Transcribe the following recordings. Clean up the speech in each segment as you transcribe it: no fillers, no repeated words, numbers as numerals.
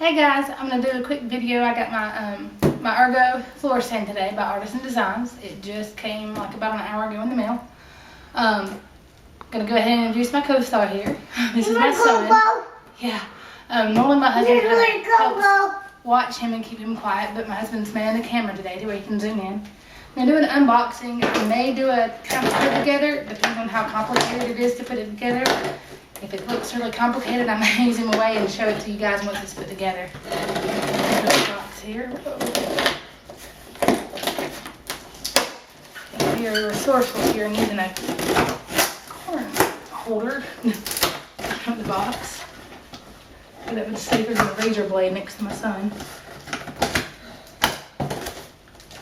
Hey guys, I'm going to do a quick video. I got my Ergo floor stand today by Artisan Designs. It just came like about an hour ago in the mail. Going to go ahead and introduce my co-star here. This is my son. Yeah. Normally my husband helps watch him and keep him quiet, but my husband's manning the camera today to where he can zoom in. I'm going to do an unboxing. I may do a kind of put it together, depending on how complicated it is to put it together. If it looks really complicated, I may use him away and show it to you guys once it's put together. Box here. If you're resourceful here and using a corn holder from the box. That would safer than a razor blade next to my son.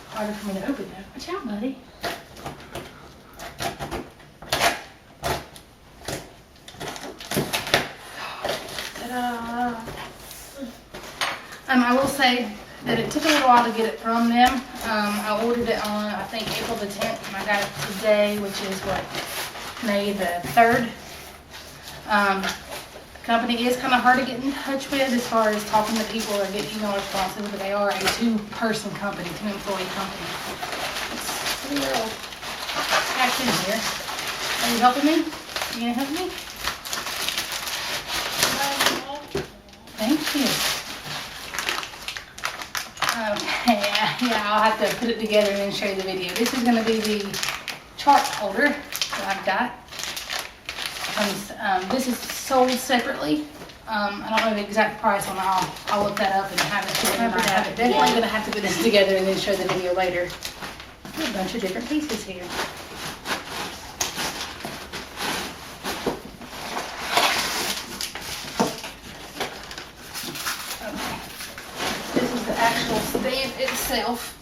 Harder for me to open though. Watch out, buddy. I will say that it took a little while to get it from them. I ordered it on, I think, April the 10th, and I got it today, which is what, May the 3rd. The company is kind of hard to get in touch with as far as talking to people or getting email responses, but they are a two-person company, two-employee company. It's pretty well packed in here. Are you helping me? You gonna help me? Thank you. Okay, yeah, I'll have to put it together and then show you the video. This is going to be the chart holder that I've got. This is sold separately. I don't know the exact price on it. I'll look that up and have it here. I'm definitely going to have to put this together and then show the video later. A bunch of different pieces here. Actual stand itself.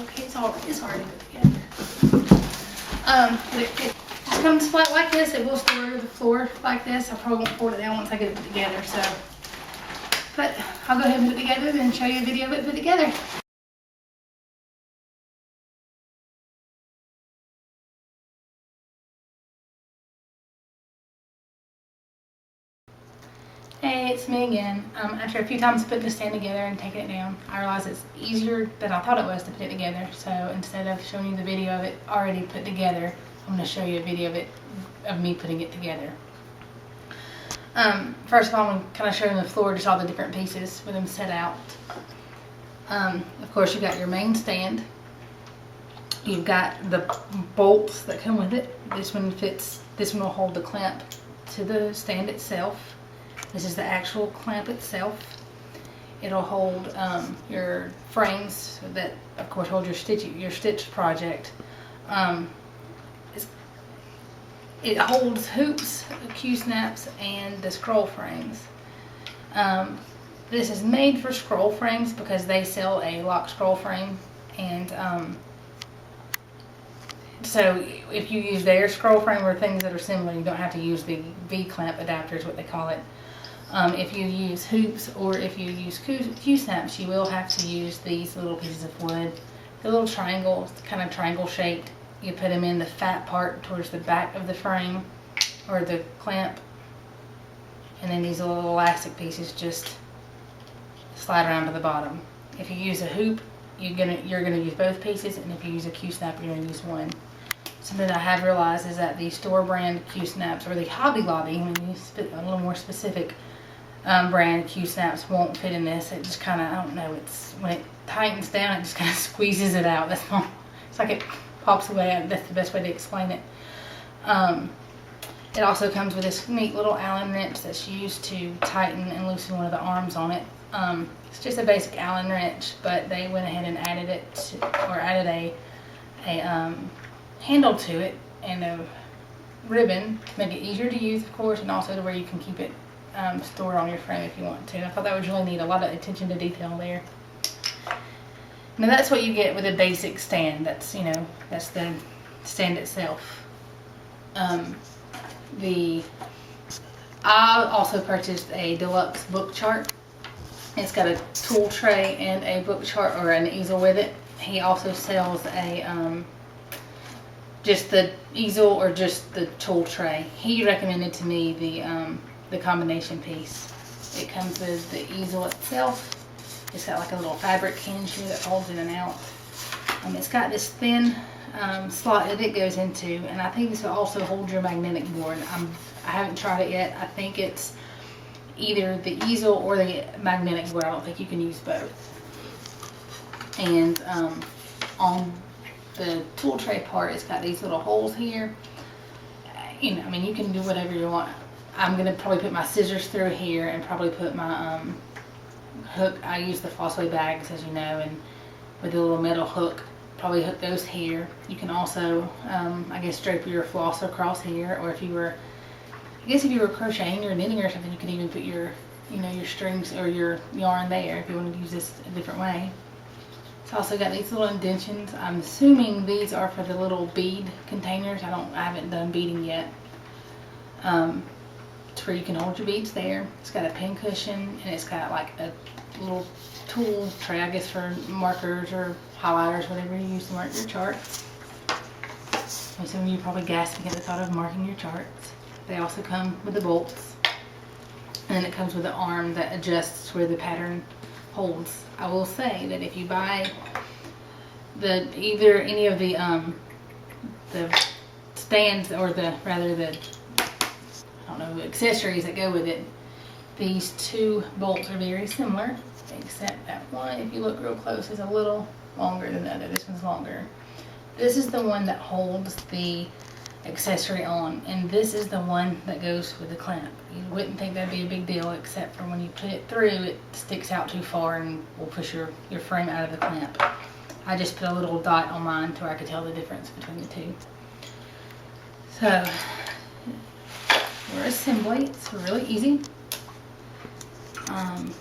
Okay, it's hard to put together. But it just comes flat like this. It will store to the floor like this. I probably won't fold it down once I get it put together. So, but I'll go ahead and put it together and then show you a video of it put together. Hey, it's me again. After a few times putting the stand together and taking it down, I realized it's easier than I thought it was to put it together. So instead of showing you the video of it already put together, I'm going to show you a video of me putting it together. First of all, I'm going to kind of show you the floor, just all the different pieces with them set out. Of course, you got your main stand. You've got the bolts that come with it. This one fits. This one will hold the clamp to the stand itself. This is the actual clamp itself. It'll hold your frames that, of course, hold your stitch project. It holds hoops, Q-snaps, and the scroll frames. This is made for scroll frames because they sell a lock scroll frame, and so if you use their scroll frame or things that are similar, you don't have to use the V-clamp adapter is what they call it. If you use hoops or if you use Q-snaps, you will have to use these little pieces of wood. The little triangles, kind of triangle shaped. You put them in the fat part towards the back of the frame or the clamp. And then these little elastic pieces just slide around to the bottom. If you use a hoop, you're gonna use both pieces, and if you use a Q-snap, you're gonna use one. Something I have realized is that the store brand Q-snaps or the Hobby Lobby, when you spit a little more specific brand Q-snaps won't fit in this. It just kind of, I don't know, it's when it tightens down, it just kind of squeezes it out. That's not, it's like it pops away. That's the best way to explain it. It also comes with this neat little Allen wrench that's used to tighten and loosen one of the arms on it. It's just a basic Allen wrench, but they went ahead and added it to, or added a handle to it and a ribbon to make it easier to use, of course, and also to where you can keep it stored on your frame if you want to. I thought that was really neat. A lot of attention to detail there. Now that's what you get with a basic stand. That's, you know, that's the stand itself. I also purchased a deluxe book chart. It's got a tool tray and a book chart or an easel with it. He also sells a just the easel or just the tool tray. He recommended to me the combination piece. It comes with the easel itself. It's got like a little fabric hinge here that holds in and out. It's got this thin slot that it goes into, and I think this will also hold your magnetic board. I haven't tried it yet. I think it's either the easel or the magnetic board. I don't think you can use both. And on the tool tray part, it's got these little holes here. You know, I mean, you can do whatever you want. I'm gonna probably put my scissors through here and probably put my hook. I use the Flossway bags, as you know, and with the little metal hook, probably hook those here. You can also, I guess, drape your floss across here, or if you were, I guess if you were crocheting or knitting or something, you could even put your, you know, your strings or your yarn there if you wanted to use this a different way. It's also got these little indentions. I'm assuming these are for the little bead containers. I haven't done beading yet. It's where you can hold your beads there. It's got a pin cushion, and it's got like a little tool tray, I guess, for markers or highlighters, whatever you use to mark your chart. Some of you probably gasping at the thought of marking your charts. They also come with the bolts, and then it comes with an arm that adjusts where the pattern holds. I will say that if you buy either any of the stands or the I don't know, accessories that go with it, these two bolts are very similar, except that one, if you look real close, is a little longer than the other. This one's longer. This is the one that holds the accessory on, and this is the one that goes with the clamp. You wouldn't think that'd be a big deal, except for when you put it through, it sticks out too far and will push your frame out of the clamp. I just put a little dot on mine to where I could tell the difference between the two. So, for assembly, it's really easy.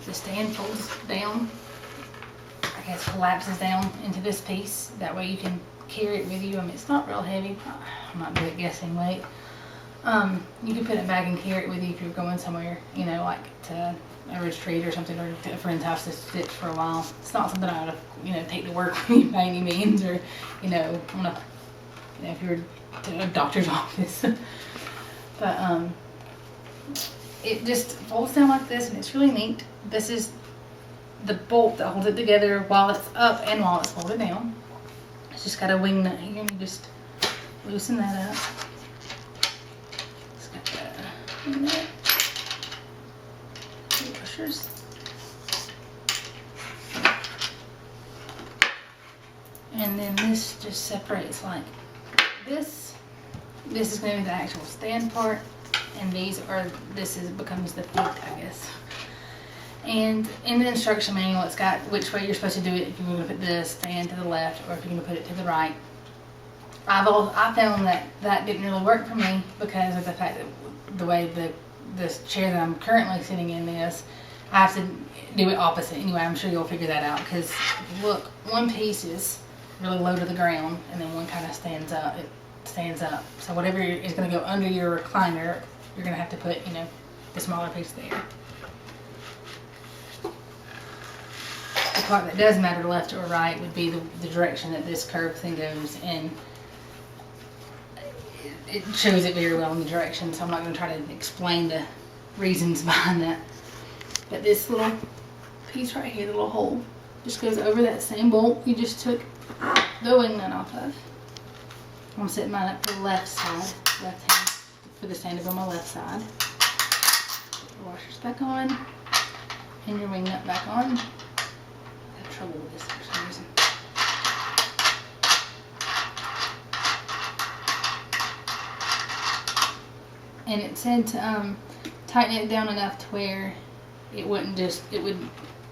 The stand folds down, I guess collapses down into this piece. That way you can carry it with you. I mean, it's not real heavy. I'm not good at guessing weight. You can put it back and carry it with you if you're going somewhere, you know, like to a retreat or something, or to a friend's house to sit for a while. It's not something I would, you know, take to work with you by any means, or, you know, if you were to a doctor's office. But it just folds down like this, and it's really neat. This is the bolt that holds it together while it's up and while it's folded down. It's just got a wing nut here, and you just loosen that up. It's got a wing nut, pushers. And then this just separates like this. This is going to be the actual stand part, and this becomes the feet, I guess. And in the instruction manual, it's got which way you're supposed to do it. If you're going to put the stand to the left, or if you're going to put it to the right. I found that didn't really work for me because of the fact that the way this chair that I'm currently sitting in is, I have to do it opposite. Anyway, I'm sure you'll figure that out, because look, one piece is really low to the ground, and then one kind of stands up. It stands up. So whatever is going to go under your recliner, you're going to have to put, you know, the smaller piece there. The part that does matter, left or right, would be the direction that this curved thing goes, and it shows it very well in the direction, so I'm not going to try to explain the reasons behind that. But this little piece right here, the little hole, just goes over that same bolt you just took the wing nut off of. I'm setting mine up for the left side, left hand, for the stand up on my left side. Put the washers back on, and your wing nut back on. I have trouble with this for some reason. And it said to tighten it down enough to where it would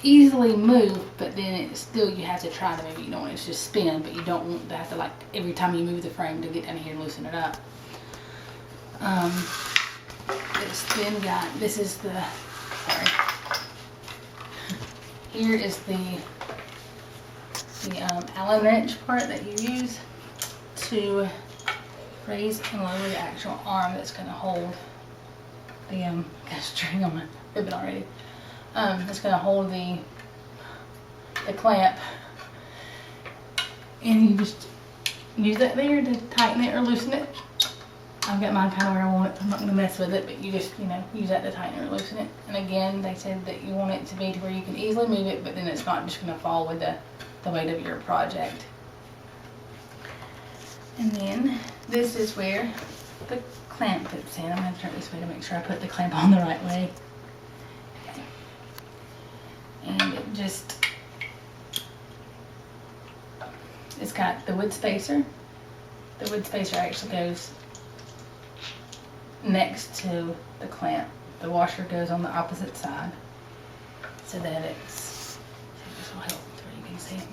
easily move, but then you have to try to move it. You don't want it to just spin, but you don't want to have to, like, every time you move the frame, to get down here and loosen it up. This is the, sorry. Here is the Allen wrench part that you use to raise and lower the actual arm that's going to hold the, got a string on my ribbon already. It's going to hold the clamp, and you just use that there to tighten it or loosen it. I've got mine kind of where I want it, so I'm not going to mess with it, but you just, you know, use that to tighten or loosen it. And again, they said that you want it to be to where you can easily move it, but then it's not just going to fall with the weight of your project. And then this is where the clamp fits in. I'm going to turn it this way to make sure I put the clamp on the right way. Okay. And it just, it's got the wood spacer. The wood spacer actually goes next to the clamp. The washer goes on the opposite side so that it's, this will help so you can see it.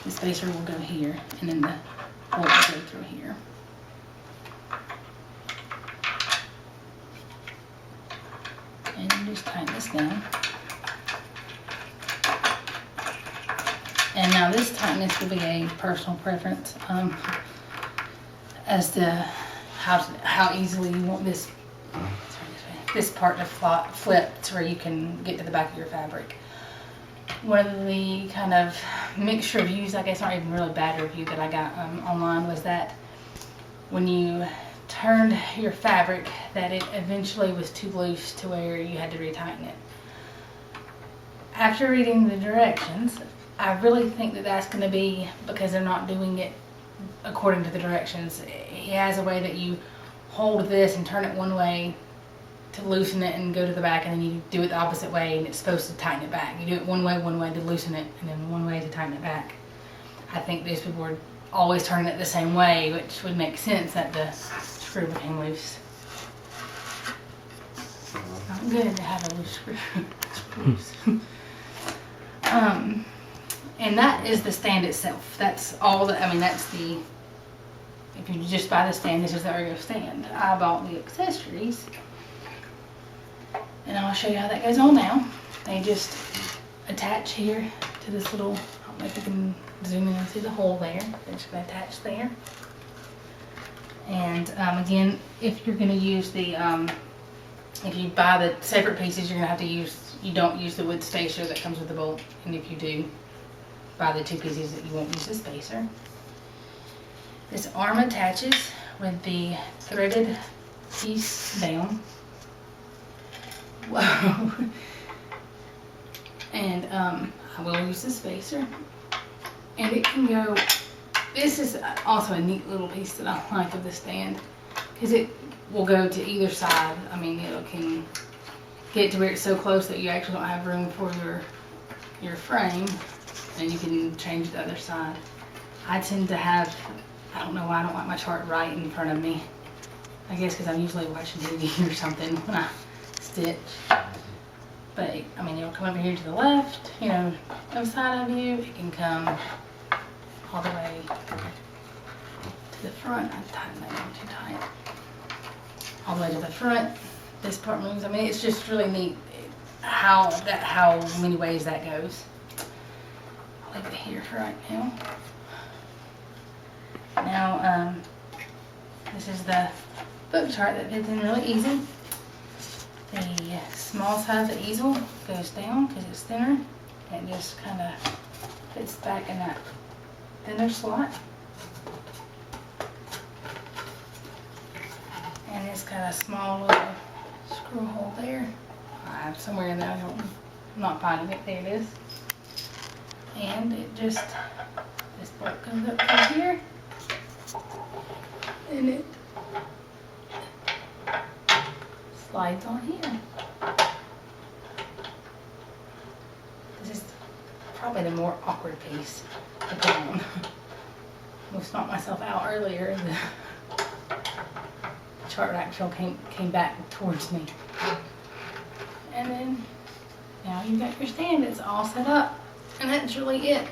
The spacer will go here and then the bolt will go through here. And you just tighten this down. And now this tightness will be a personal preference as to how easily you want this part to flip to where you can get to the back of your fabric. One of the kind of mixed reviews, I guess not even really bad review that I got online, was that when you turned your fabric that it eventually was too loose to where you had to retighten it. After reading the directions, I really think that that's going to be because they're not doing it according to the directions. He has a way that you hold this and turn it one way to loosen it and go to the back, and then you do it the opposite way and it's supposed to tighten it back. You do it one way to loosen it, and then one way to tighten it back. I think these people were always turning it the same way, which would make sense that the screw became loose. Not good to have a loose screw. And that is the stand itself. That's all that, I mean, that's the, if you just buy the stand, this is the Ergo stand. I bought the accessories, and I'll show you how that goes on now. They just attach here to this little, I don't know if you can zoom in and see the hole there. They're just going to attach there. And again, if you're going to use the, if you buy the separate pieces, you're going to have to use, you don't use the wood spacer that comes with the bolt. And if you do buy the two pieces, that you won't use the spacer. This arm attaches with the threaded piece down. Whoa. And I will use the spacer. And it can go, this is also a neat little piece that I like of the stand, because it will go to either side. I mean, it can get to where it's so close that you actually don't have room for your frame, and you can change the other side. I tend to have, I don't know why I don't like my chart right in front of me. I guess because I'm usually watching TV or something when I stitch. But, I mean, it'll come over here to the left, you know, other side of you. It can come all the way to the front. I tightened that down too tight. All the way to the front. This part moves. I mean, it's just really neat how many ways that goes. I'll leave it here for right now. Now, this is the book chart that fits in really easy. The small side of the easel goes down because it's thinner. It just kind of fits back in that thinner slot. And it's got a small little screw hole there. I have somewhere in there. I'm not finding it. There it is. And it just, this bolt comes up through here. And it slides on here. This is probably the more awkward piece to put on. Almost knocked myself out earlier. The chart rack came back towards me. And then now you've got your stand. It's all set up. And that's really it.